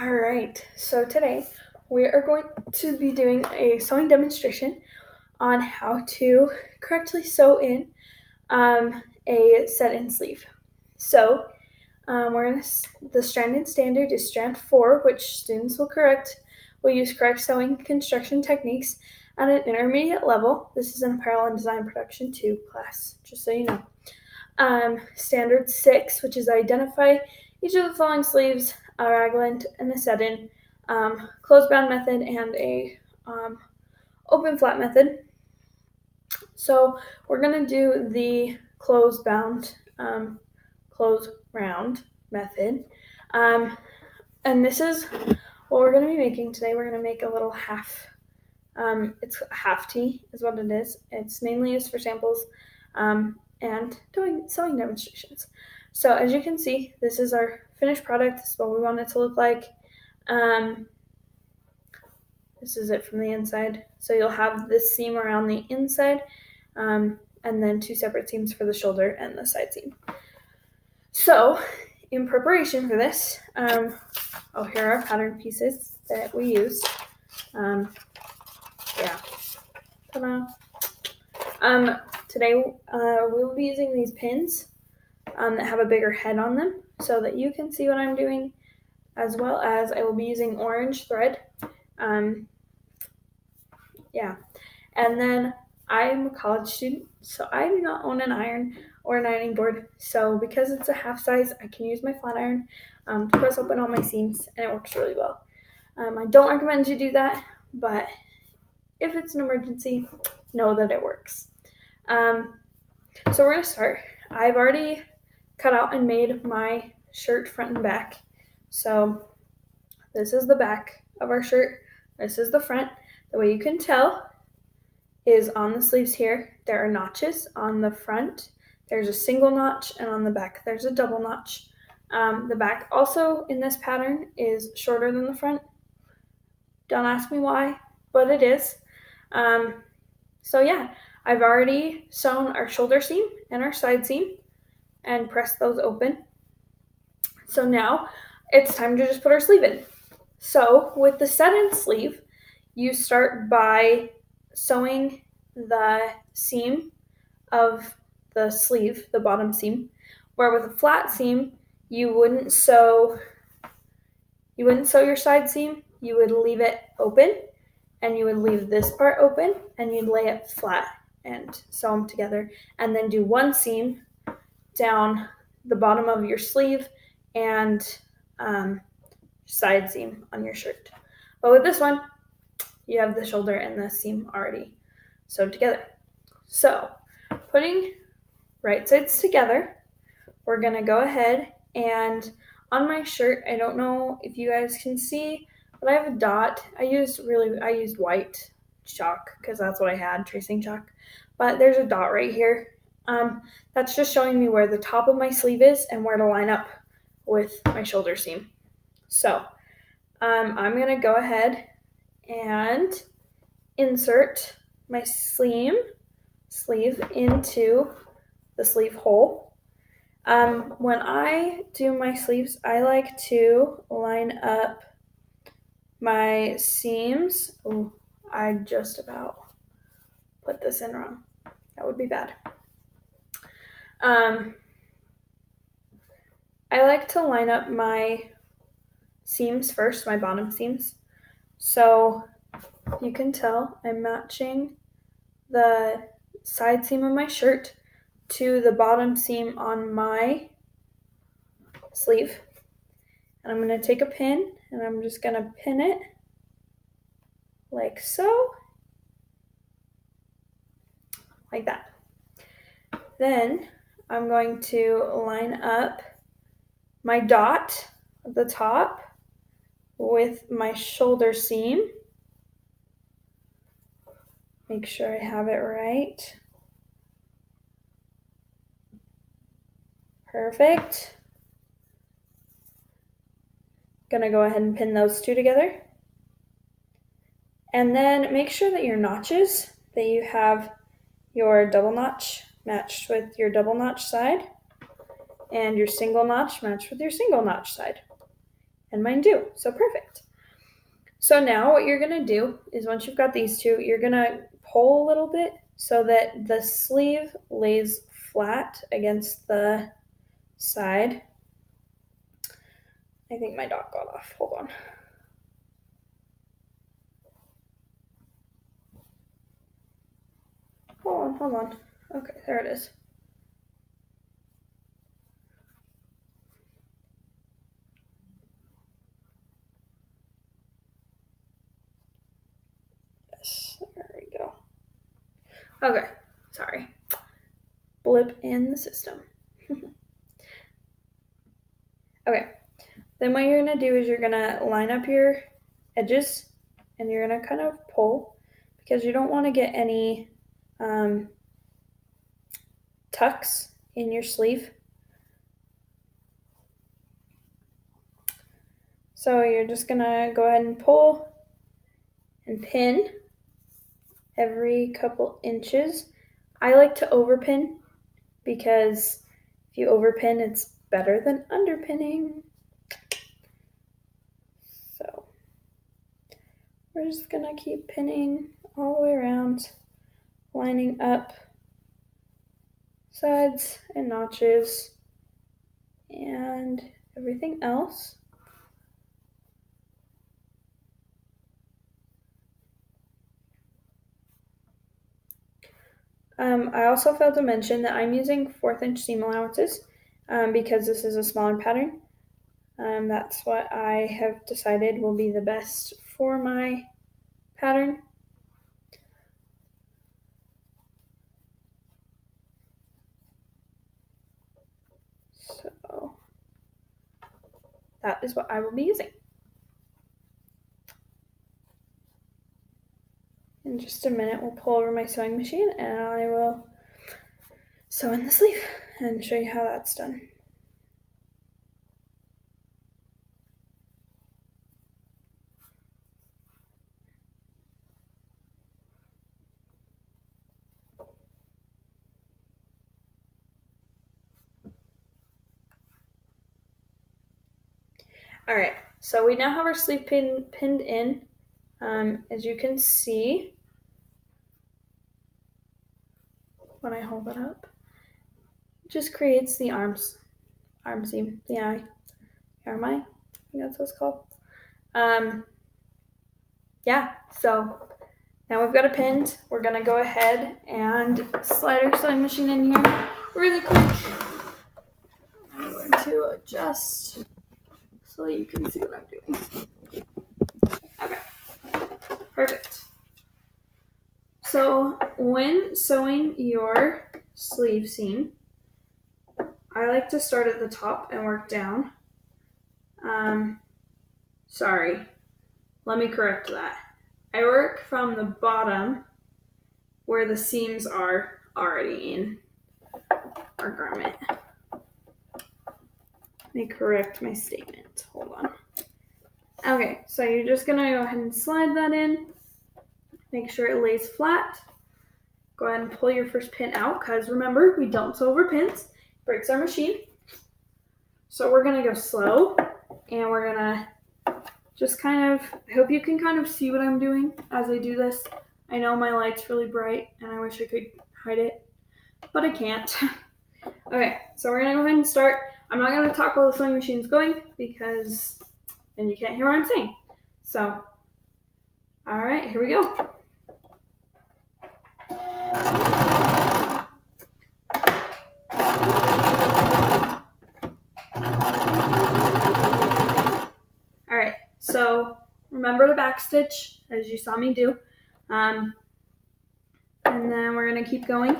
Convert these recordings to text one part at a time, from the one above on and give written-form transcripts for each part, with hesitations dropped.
All right, so today we are going to be doing a sewing demonstration on how to correctly sew in a set-in sleeve. So the strand-in standard is strand 4, which students will use correct sewing construction techniques at an intermediate level. This is an Apparel and Design Production 2 class, just so you know. Standard 6, which is identify each of the following sleeves, a raglan and a set-in, closed-bound method, and a open flat method. So we're going to do the closed-bound, closed round method. And this is what we're going to be making today. We're going to make a little half. It's a half tee is what it is. It's mainly used for samples and doing sewing demonstrations. So as you can see, this is our finished product. This is what we want it to look like. This is it from the inside. So you'll have this seam around the inside, and then 2 separate seams for the shoulder and the side seam. So in preparation for this, here are our pattern pieces that we use. Ta-da. Today we will be using these pins that have a bigger head on them so that you can see what I'm doing, as well as I will be using orange thread. And then I'm a college student, so I do not own an iron or an ironing board. So because it's a half size, I can use my flat iron to press open all my seams, and it works really well. I don't recommend you do that, but if it's an emergency, know that it works. So we're going to start. I've already cut out and made my shirt front and back. So this is the back of our shirt. This is the front. The way you can tell is on the sleeves here, there are notches on the front. There's a single notch, and on the back, there's a double notch. The back also in this pattern is shorter than the front. Don't ask me why, but it is. So yeah, I've already sewn our shoulder seam and our side seam and pressed those open. So now it's time to just put our sleeve in. So with the set-in sleeve, you start by sewing the seam of the sleeve, the bottom seam, where with a flat seam, you wouldn't sew your side seam, you would leave it open, and you would leave this part open, and you'd lay it flat and sew them together, and then do one seam down the bottom of your sleeve and side seam on your shirt. But with this one, you have the shoulder and the seam already sewed together. So putting right sides together, we're going to go ahead and on my shirt, I don't know if you guys can see, but I have a dot. I used white chalk because that's what I had, tracing chalk. But there's a dot right here. That's just showing me where the top of my sleeve is and where to line up with my shoulder seam. So I'm going to go ahead and insert my sleeve into the sleeve hole. When I do my sleeves, I like to line up my seams. Oh, I just about put this in wrong. That would be bad. I like to line up my seams first, my bottom seams. So you can tell I'm matching the side seam of my shirt to the bottom seam on my sleeve. And I'm going to take a pin and I'm just going to pin it like so, like that. Then I'm going to line up my dot at the top with my shoulder seam. Make sure I have it right. Perfect. Gonna go ahead and pin those two together. And then make sure that your notches, that you have your double notch matched with your double notch side and your single notch matched with your single notch side. and mine do. So perfect. So now what you're going to do is once you've got these two, you're going to pull a little bit so that the sleeve lays flat against the side. I think my dog got off. Hold on. Hold on. Okay, there it is. Yes, there we go. Okay, sorry. Blip in the system. Okay, then what you're going to do is you're going to line up your edges and you're going to kind of pull because you don't want to get any tucks in your sleeve. So you're just going to go ahead and pull and pin every couple inches. I like to overpin because if you overpin, it's better than underpinning. So we're just gonna keep pinning all the way around, lining up sides and notches and everything else. I also failed to mention that I'm using 1/4 inch seam allowances because this is a smaller pattern. That's what I have decided will be the best for my pattern. So that is what I will be using. In just a minute, we'll pull over my sewing machine and I will sew in the sleeve and show you how that's done. All right, so we now have our sleeve pinned in. As you can see, when I hold it up, it just creates the arm seam, the arm eye, I think that's what it's called. Yeah, so now we've got it pinned. We're gonna go ahead and slide our sewing machine in here really quick. I'm going to adjust so you can see what I'm doing. Okay, perfect. So when sewing your sleeve seam, I like to start at the top and work down. Sorry, let me correct that. I work from the bottom where the seams are already in our garment. Let me correct my statement. Hold on. Okay, so you're just gonna go ahead and slide that in. Make sure it lays flat. Go ahead and pull your first pin out because remember, we don't sew over pins. Breaks our machine. So we're gonna go slow and we're gonna just kind of, I hope you can kind of see what I'm doing as I do this. I know my light's really bright and I wish I could hide it, but I can't. Okay, so we're gonna go ahead and start. I'm not gonna talk while the sewing machine's going because then you can't hear what I'm saying. So, all right, here we go. All right, so remember to backstitch as you saw me do. And then we're gonna keep going.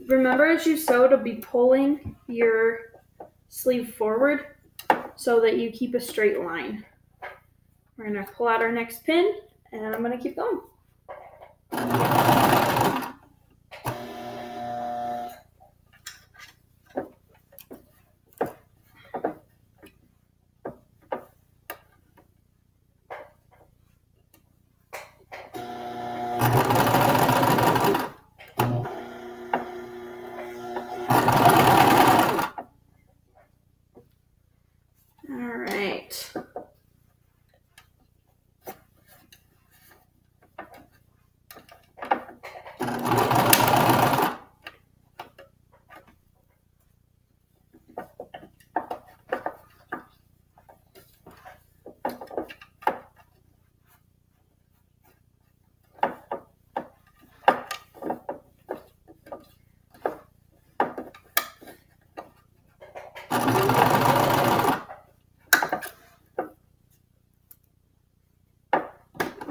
Remember as you sew to be pulling your sleeve forward so that you keep a straight line. We're gonna pull out our next pin and I'm gonna keep going. All right.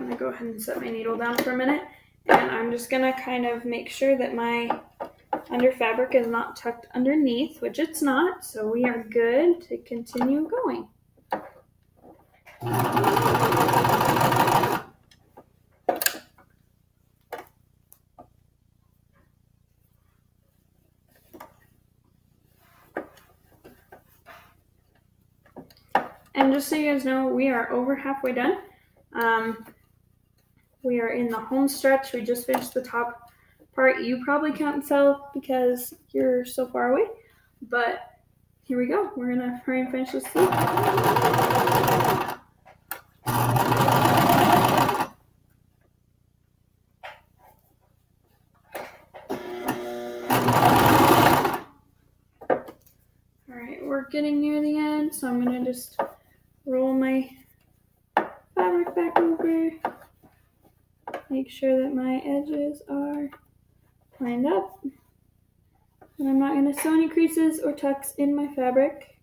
I'm gonna go ahead and set my needle down for a minute, and I'm just gonna kind of make sure that my under fabric is not tucked underneath, which it's not, so we are good to continue going. And just so you guys know, we are over halfway done. We are in the home stretch. We just finished the top part. You probably can't tell because you're so far away, but here we go. We're gonna hurry and finish this sleeve. Alright, we're getting near the end, so I'm gonna just roll my fabric back over. Make sure that my edges are lined up. And I'm not going to sew any creases or tucks in my fabric,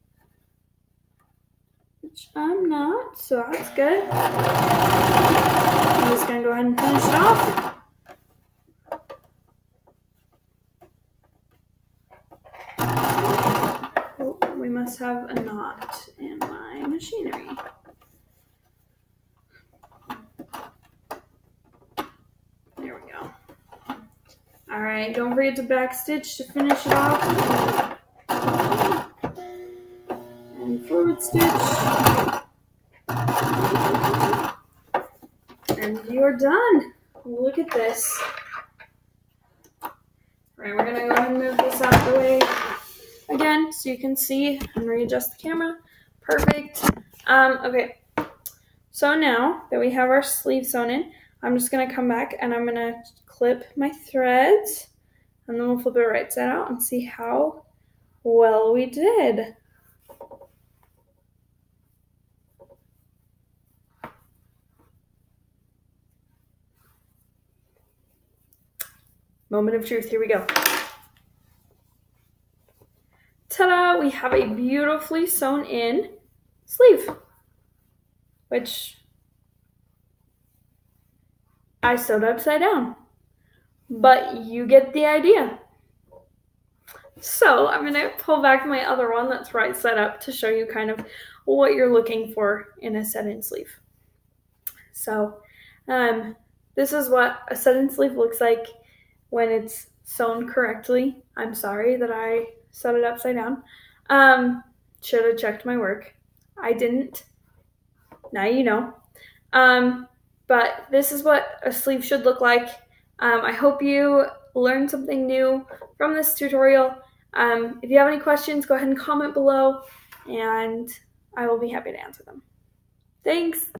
which I'm not, so that's good. I'm just going to go ahead and finish it off. Oh, we must have a knot in my machinery. There we go. Alright, don't forget to backstitch to finish it off. And forward stitch. And you're done. Look at this. Alright, we're going to go ahead and move this out of the way again so you can see and readjust the camera. Perfect. Okay, so now that we have our sleeve sewn in, I'm just going to come back and I'm going to clip my threads, and then we'll flip it right side out and see how well we did. Moment of truth, here we go. Ta-da! We have a beautifully sewn in sleeve, which I sewed upside down, but you get the idea. So I'm going to pull back my other one that's right side up to show you kind of what you're looking for in a set-in sleeve. So this is what a set-in sleeve looks like when it's sewn correctly. I'm sorry that I sewed it upside down. Should have checked my work. I didn't. Now you know. But this is what a sleeve should look like. I hope you learned something new from this tutorial. If you have any questions, go ahead and comment below, and I will be happy to answer them. Thanks!